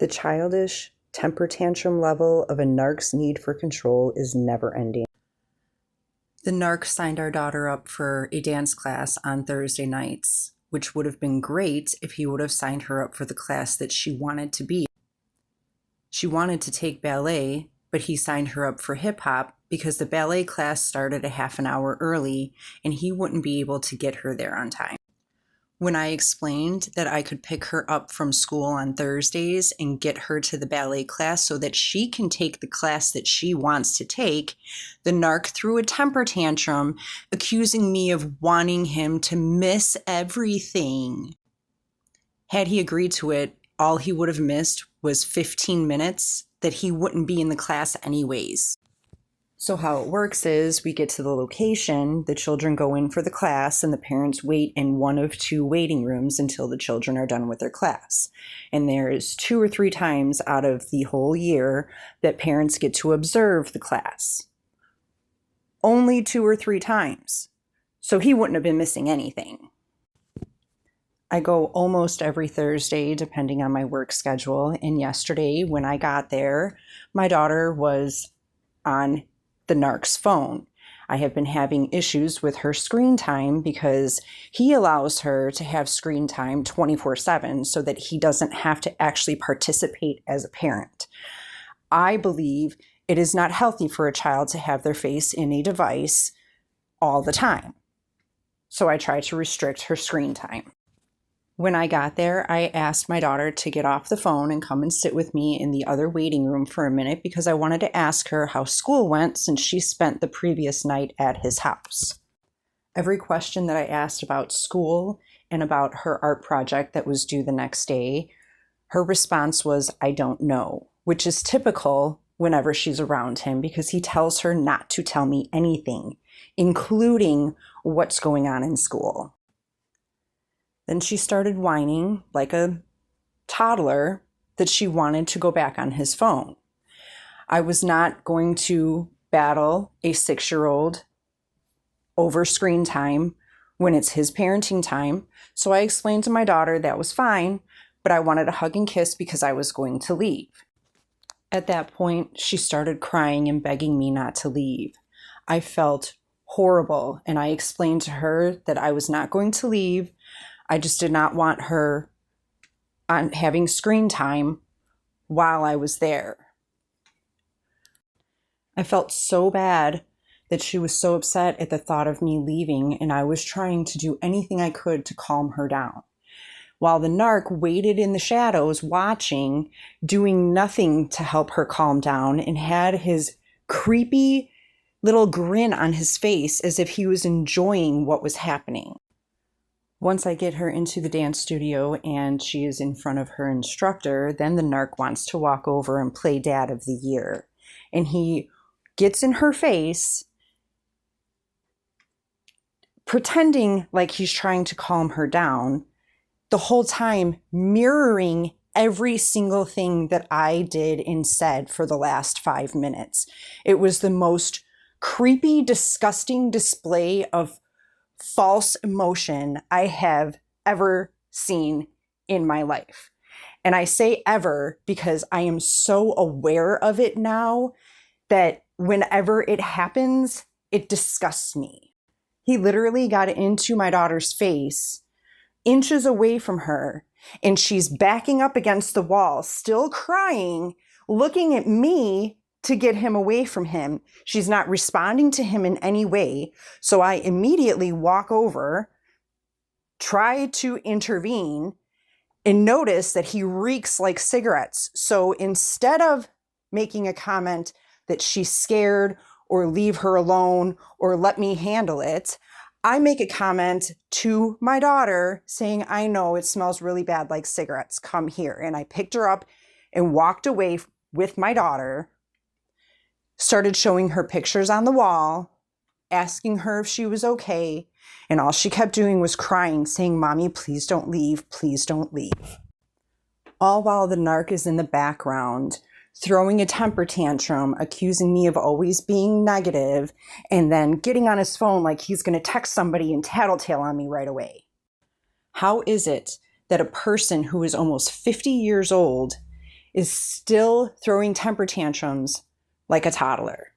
The childish temper tantrum level of a narc's need for control is never ending. The narc signed our daughter up for a dance class on Thursday nights, which would have been great if he would have signed her up for the class that she wanted to be. She wanted to take ballet, but he signed her up for hip hop because the ballet class started a half an hour early and he wouldn't be able to get her there on time. When I explained that I could pick her up from school on Thursdays and get her to the ballet class so that she can take the class that she wants to take, the narc threw a temper tantrum, accusing me of wanting him to miss everything. Had he agreed to it, all he would have missed was 15 minutes that he wouldn't be in the class anyways. So how it works is we get to the location, the children go in for the class, and the parents wait in one of two waiting rooms until the children are done with their class. And there is 2 or 3 times out of the whole year that parents get to observe the class. Only 2 or 3 times. So he wouldn't have been missing anything. I go almost every Thursday, depending on my work schedule. And yesterday, when I got there, my daughter was on the narc's phone. I have been having issues with her screen time because he allows her to have screen time 24/7 so that he doesn't have to actually participate as a parent. I believe it is not healthy for a child to have their face in a device all the time. So I try to restrict her screen time. When I got there, I asked my daughter to get off the phone and come and sit with me in the other waiting room for a minute because I wanted to ask her how school went since she spent the previous night at his house. Every question that I asked about school and about her art project that was due the next day, her response was, "I don't know," which is typical whenever she's around him because he tells her not to tell me anything, including what's going on in school. Then she started whining like a toddler that she wanted to go back on his phone. I was not going to battle a 6-year-old over screen time when it's his parenting time. So I explained to my daughter that was fine, but I wanted a hug and kiss because I was going to leave. At that point, she started crying and begging me not to leave. I felt horrible, and I explained to her that I was not going to leave. I just did not want her on having screen time while I was there. I felt so bad that she was so upset at the thought of me leaving, and I was trying to do anything I could to calm her down. While the narc waited in the shadows watching, doing nothing to help her calm down, and had his creepy little grin on his face as if he was enjoying what was happening. Once I get her into the dance studio and she is in front of her instructor, then the narc wants to walk over and play Dad of the Year. And he gets in her face, pretending like he's trying to calm her down, the whole time mirroring every single thing that I did and said for the last 5 minutes. It was the most creepy, disgusting display of false emotion I have ever seen in my life. And I say ever because I am so aware of it now that whenever it happens, it disgusts me. He literally got into my daughter's face, inches away from her, and she's backing up against the wall, still crying, looking at me to get him away from him. She's not responding to him in any way. So I immediately walk over, try to intervene, and notice that he reeks like cigarettes. So instead of making a comment that she's scared or leave her alone or let me handle it, I make a comment to my daughter saying, "I know it smells really bad like cigarettes. Come here." And I picked her up and walked away with my daughter, started showing her pictures on the wall, asking her if she was okay. And all she kept doing was crying, saying, "Mommy, please don't leave. Please don't leave." All while the narc is in the background, throwing a temper tantrum, accusing me of always being negative, and then getting on his phone like he's going to text somebody and tattletale on me right away. How is it that a person who is almost 50 years old is still throwing temper tantrums like a toddler.